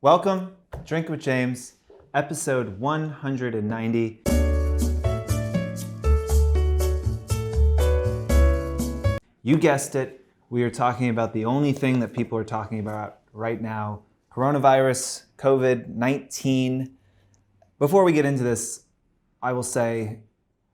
Welcome, Drink with James, episode 190. You guessed it, we are talking about the only thing that people are talking about right now, coronavirus, COVID-19. Before we get into this, I will say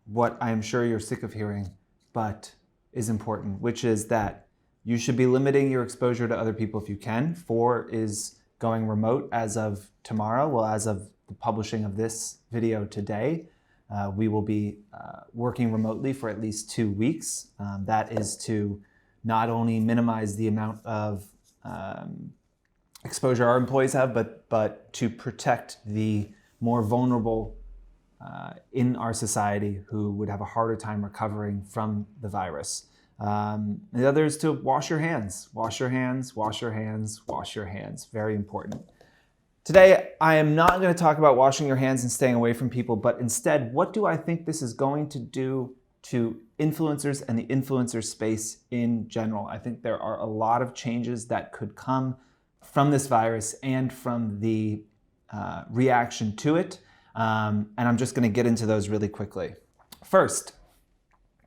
what I am sure you're sick of hearing, but is important, which is that you should be limiting your exposure to other people if you can. Fohr is going remote as of tomorrow. Well, as of the publishing of this video today, we will be working remotely for at least 2 weeks. That is to not only minimize the amount of exposure our employees have, but to protect the more vulnerable in our society who would have a harder time recovering from the virus. The other is to wash your hands. Wash your hands, wash your hands, wash your hands. Very important. Today, I am not going to talk about washing your hands and staying away from people, but instead, what do I think this is going to do to influencers and the influencer space in general? I think there are a lot of changes that could come from this virus and from the reaction to it. And I'm just going to get into those really quickly. First,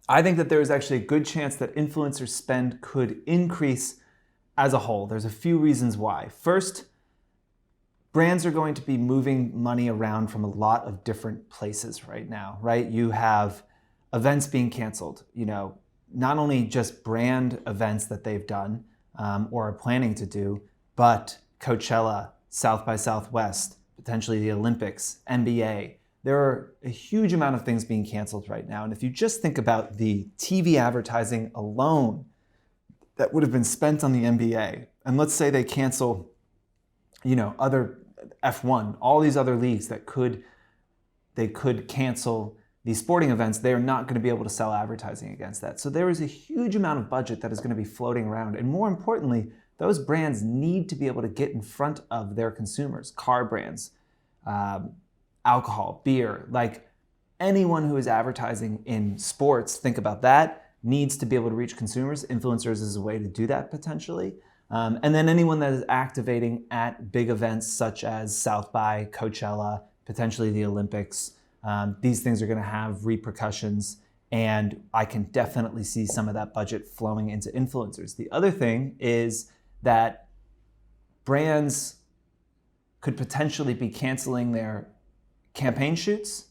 I think that there is actually a good chance that influencer spend could increase as a whole. There's a few reasons why. First, brands are going to be moving money around from a lot of different places right now, right? You have events being canceled, not only just brand events that they've done or are planning to do, but Coachella, South by Southwest, potentially the Olympics, NBA. There are a huge amount of things being canceled right now. And if you just think about the TV advertising alone that would have been spent on the NBA, and let's say they cancel, other F1, all these other leagues that they could cancel these sporting events, they are not going to be able to sell advertising against that. So there is a huge amount of budget that is going to be floating around. And more importantly, those brands need to be able to get in front of their consumers, car brands, alcohol, beer, like anyone who is advertising in sports, think about that, needs to be able to reach consumers. Influencers is a way to do that potentially. And then anyone that is activating at big events such as South by, Coachella, potentially the Olympics, these things are going to have repercussions. And I can definitely see some of that budget flowing into influencers. The other thing is that brands could potentially be canceling their campaign shoots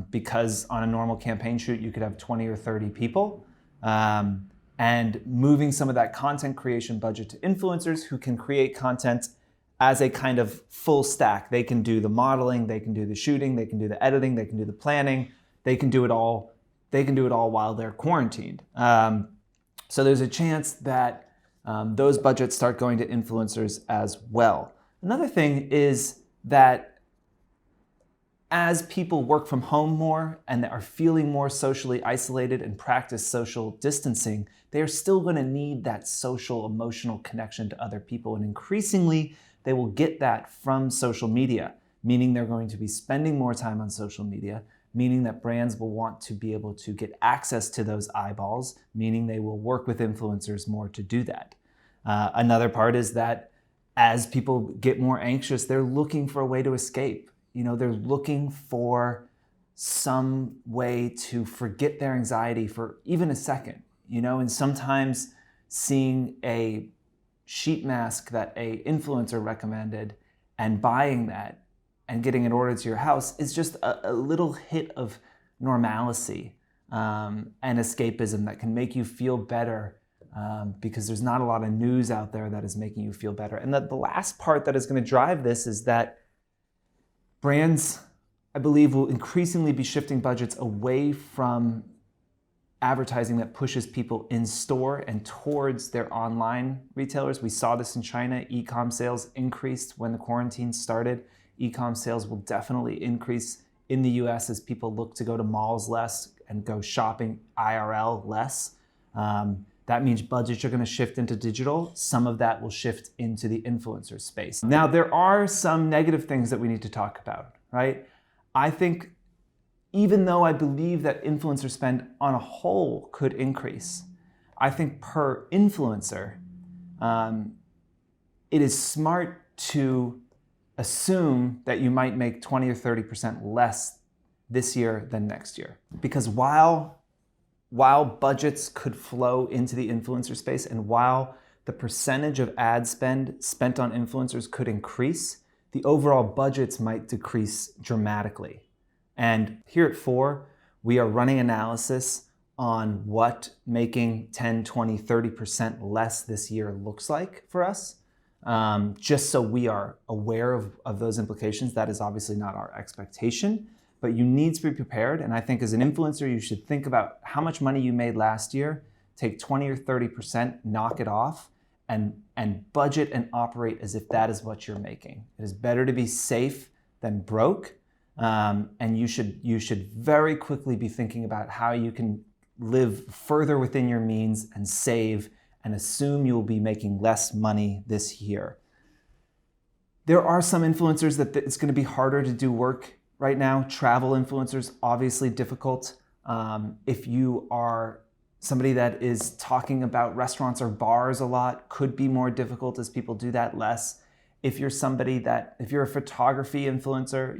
because on a normal campaign shoot, you could have 20 or 30 people. And moving some of that content creation budget to influencers who can create content as a kind of full stack. They can do the modeling, they can do the shooting, they can do the editing, they can do the planning, they can do it all. They can do it all while they're quarantined. So there's a chance that those budgets start going to influencers as well. Another thing is that as people work from home more and are feeling more socially isolated and practice social distancing, they are still going to need that social emotional connection to other people. And increasingly, they will get that from social media, meaning they're going to be spending more time on social media, meaning that brands will want to be able to get access to those eyeballs, meaning they will work with influencers more to do that. Another part is that as people get more anxious, they're looking for a way to escape. They're looking for some way to forget their anxiety for even a second, and sometimes seeing a sheet mask that a influencer recommended and buying that and getting it ordered to your house is just a little hit of normalcy and escapism that can make you feel better because there's not a lot of news out there that is making you feel better. And the last part that is going to drive this is that brands, I believe, will increasingly be shifting budgets away from advertising that pushes people in store and towards their online retailers. We saw this in China. E-com sales increased when the quarantine started. E-com sales will definitely increase in the US as people look to go to malls less and go shopping IRL less. That means budgets are going to shift into digital. Some of that will shift into the influencer space. Now, there are some negative things that we need to talk about, right? I think even though I believe that influencer spend on a whole could increase, I think per influencer, it is smart to assume that you might make 20 or 30% less this year than next year. Because while budgets could flow into the influencer space, and while the percentage of ad spend spent on influencers could increase, the overall budgets might decrease dramatically. And here at Fohr, we are running analysis on what making 10, 20, 30% less this year looks like for us, just so we are aware of those implications. That is obviously not our expectation, but you need to be prepared. And I think as an influencer, you should think about how much money you made last year, take 20 or 30%, knock it off, and budget and operate as if that is what you're making. It is better to be safe than broke. And you should very quickly be thinking about how you can live further within your means and save and assume you will be making less money this year. There are some influencers that it's going to be harder to do work right now. Travel influencers, obviously difficult. If you are somebody that is talking about restaurants or bars a lot, could be more difficult as people do that less. If you're a photography influencer,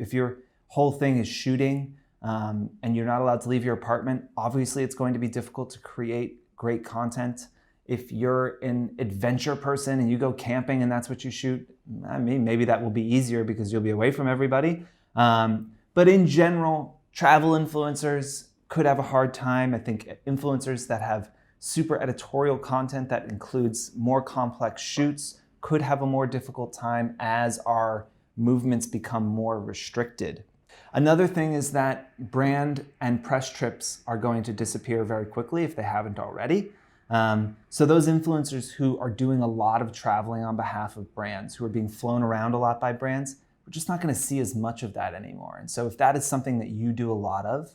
if your whole thing is shooting and you're not allowed to leave your apartment, obviously it's going to be difficult to create great content. If you're an adventure person and you go camping and that's what you shoot, maybe that will be easier because you'll be away from everybody. But in general, travel influencers could have a hard time. I think influencers that have super editorial content that includes more complex shoots could have a more difficult time as our movements become more restricted. Another thing is that brand and press trips are going to disappear very quickly if they haven't already. So those influencers who are doing a lot of traveling on behalf of brands, who are being flown around a lot by brands, we're just not going to see as much of that anymore. And so if that is something that you do a lot of,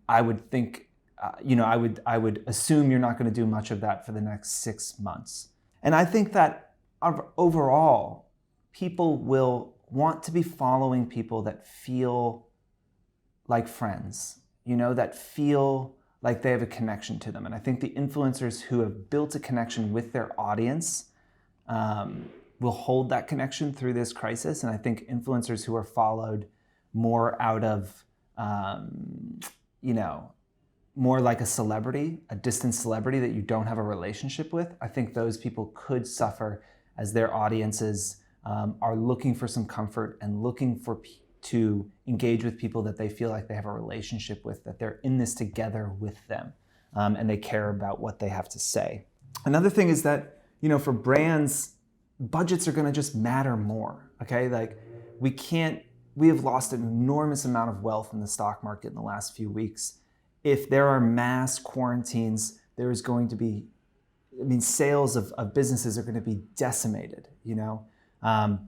I would think, I would assume you're not going to do much of that for the next 6 months. And I think that overall, people will want to be following people that feel like friends, that feel like they have a connection to them. And I think the influencers who have built a connection with their audience will hold that connection through this crisis. And I think influencers who are followed more out of, more like a celebrity, a distant celebrity that you don't have a relationship with, I think those people could suffer as their audiences are looking for some comfort and looking to engage with people that they feel like they have a relationship with, that they're in this together with them, and they care about what they have to say. Another thing is that, for brands, budgets are going to just matter more, okay? Like we have lost an enormous amount of wealth in the stock market in the last few weeks. If there are mass quarantines, there is going to be, sales of businesses are going to be decimated,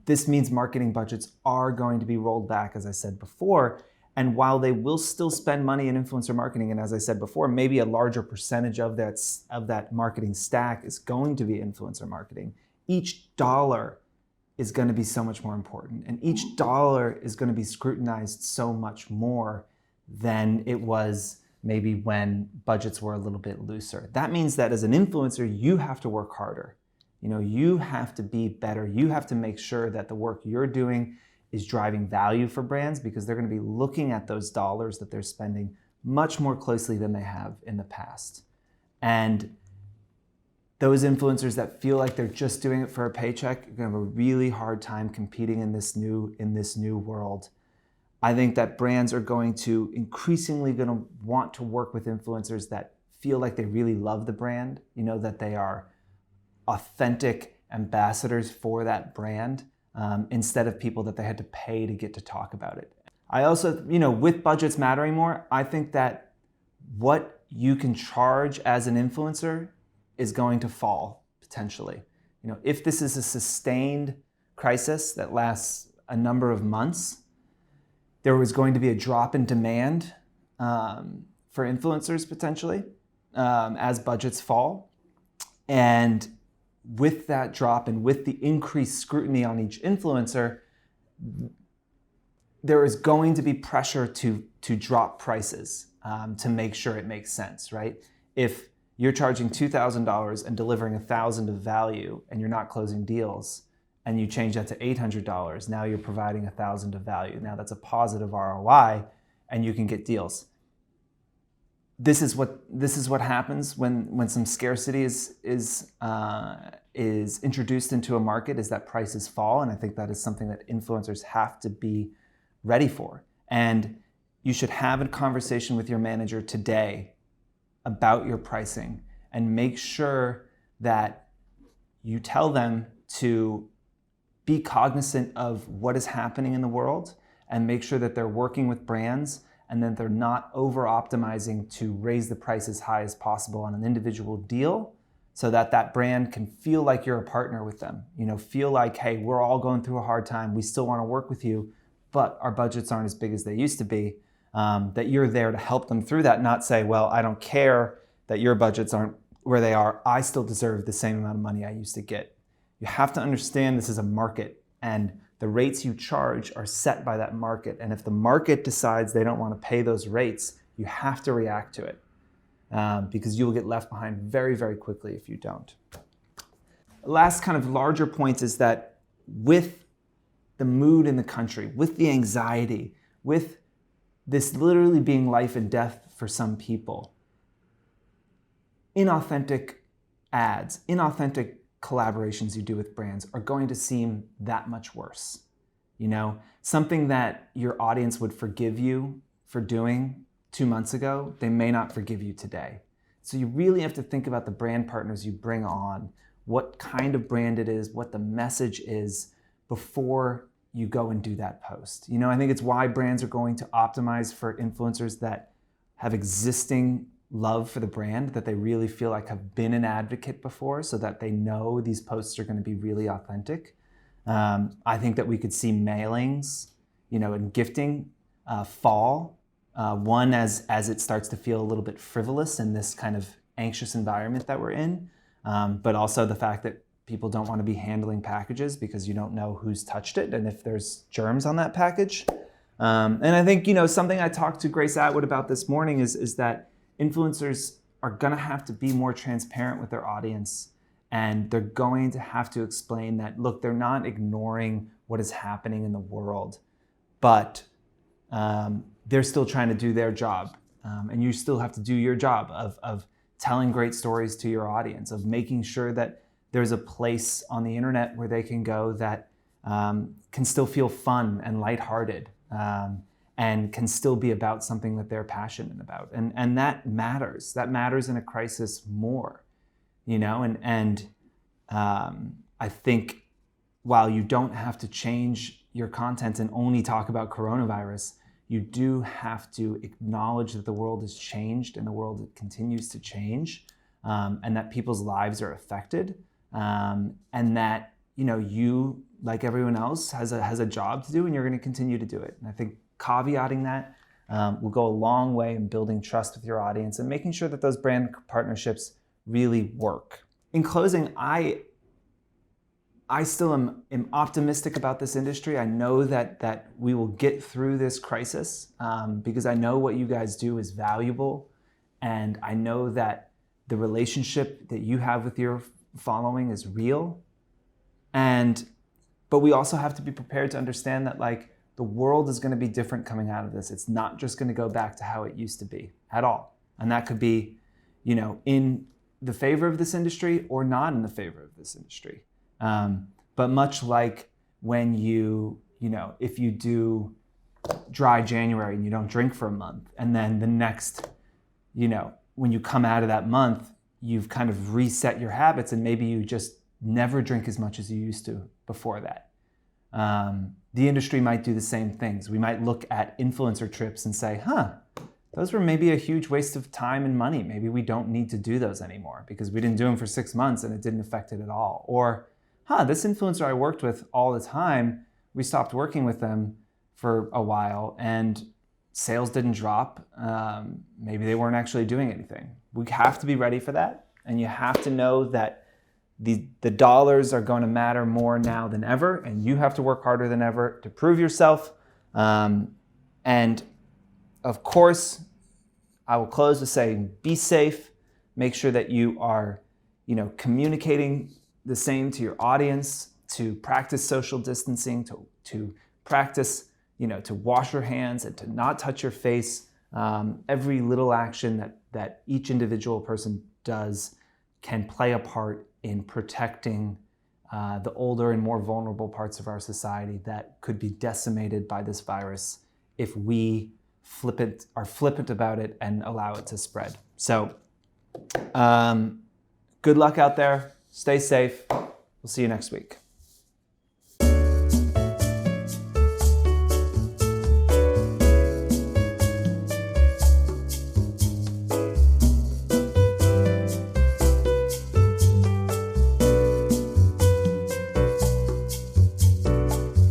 This means marketing budgets are going to be rolled back, as I said before. And while they will still spend money in influencer marketing, and as I said before, maybe a larger percentage of that marketing stack is going to be influencer marketing, each dollar is going to be so much more important. And each dollar is going to be scrutinized so much more than it was maybe when budgets were a little bit looser. That means that as an influencer, you have to work harder. You have to be better. You have to make sure that the work you're doing is driving value for brands, because they're going to be looking at those dollars that they're spending much more closely than they have in the past. And those influencers that feel like they're just doing it for a paycheck are going to have a really hard time competing in this new world. I think that brands are going to increasingly going to want to work with influencers that feel like they really love the brand, that they are authentic ambassadors for that brand, instead of people that they had to pay to get to talk about it. I also, with budgets mattering more, I think that what you can charge as an influencer is going to fall potentially. If this is a sustained crisis that lasts a number of months, there was going to be a drop in demand for influencers potentially as budgets fall. And with that drop and with the increased scrutiny on each influencer, there is going to be pressure to drop prices to make sure it makes sense, right? If you're charging $2,000 and delivering $1,000 of value and you're not closing deals, and you change that to $800, now you're providing $1,000 of value. Now that's a positive ROI, and you can get deals. This is what happens when some scarcity is introduced into a market, is that prices fall, and I think that is something that influencers have to be ready for. And you should have a conversation with your manager today about your pricing, and make sure that you tell them to be cognizant of what is happening in the world, and make sure that they're working with brands and that they're not over-optimizing to raise the price as high as possible on an individual deal, so that that brand can feel like you're a partner with them. Feel like, hey, we're all going through a hard time. We still want to work with you, but our budgets aren't as big as they used to be. That you're there to help them through that, not say, well, I don't care that your budgets aren't where they are. I still deserve the same amount of money I used to get. You have to understand this is a market, and the rates you charge are set by that market. And if the market decides they don't want to pay those rates, you have to react to it, because you will get left behind very, very quickly if you don't. Last kind of larger point is that with the mood in the country, with the anxiety, with this literally being life and death for some people, inauthentic ads, inauthentic collaborations you do with brands are going to seem that much worse. Something that your audience would forgive you for doing 2 months ago, they may not forgive you today. So you really have to think about the brand partners you bring on, what kind of brand it is, what the message is, before you go and do that post. I think it's why brands are going to optimize for influencers that have existing love for the brand, that they really feel like have been an advocate before, so that they know these posts are going to be really authentic. I think that we could see mailings, and gifting fall. One, as it starts to feel a little bit frivolous in this kind of anxious environment that we're in, but also the fact that people don't want to be handling packages because you don't know who's touched it and if there's germs on that package. And I think, something I talked to Grace Atwood about this morning is that influencers are going to have to be more transparent with their audience, and they're going to have to explain that, look, they're not ignoring what is happening in the world, but they're still trying to do their job. And you still have to do your job of telling great stories to your audience, of making sure that there's a place on the internet where they can go that can still feel fun and lighthearted, and can still be about something that they're passionate about. And that matters. That matters in a crisis more, and I think while you don't have to change your content and only talk about coronavirus, you do have to acknowledge that the world has changed and the world continues to change, and that people's lives are affected, and that you, like everyone else, has a job to do, and you're going to continue to do it. And I think caveating that will go a long way in building trust with your audience and making sure that those brand partnerships really work. In closing, I still am optimistic about this industry. I know that we will get through this crisis, because I know what you guys do is valuable, and I know that the relationship that you have with your following is real. But we also have to be prepared to understand that the world is going to be different coming out of this. It's not just going to go back to how it used to be at all. And that could be, in the favor of this industry or not in the favor of this industry. But much like when if you do dry January and you don't drink for a month, and then the next, when you come out of that month, you've kind of reset your habits, and maybe you just never drink as much as you used to before that. The industry might do the same things. We might look at influencer trips and say, those were maybe a huge waste of time and money. Maybe we don't need to do those anymore because we didn't do them for 6 months and it didn't affect it at all. Or, this influencer I worked with all the time, we stopped working with them for a while and sales didn't drop. Maybe they weren't actually doing anything. We have to be ready for that. And you have to know that the dollars are going to matter more now than ever, and you have to work harder than ever to prove yourself. And of course, I will close with saying, be safe. Make sure that you are, communicating the same to your audience. to practice social distancing, to practice, to wash your hands and to not touch your face. Every little action that each individual person does can play a part in protecting the older and more vulnerable parts of our society that could be decimated by this virus if we are flippant about it and allow it to spread. So good luck out there. Stay safe. We'll see you next week.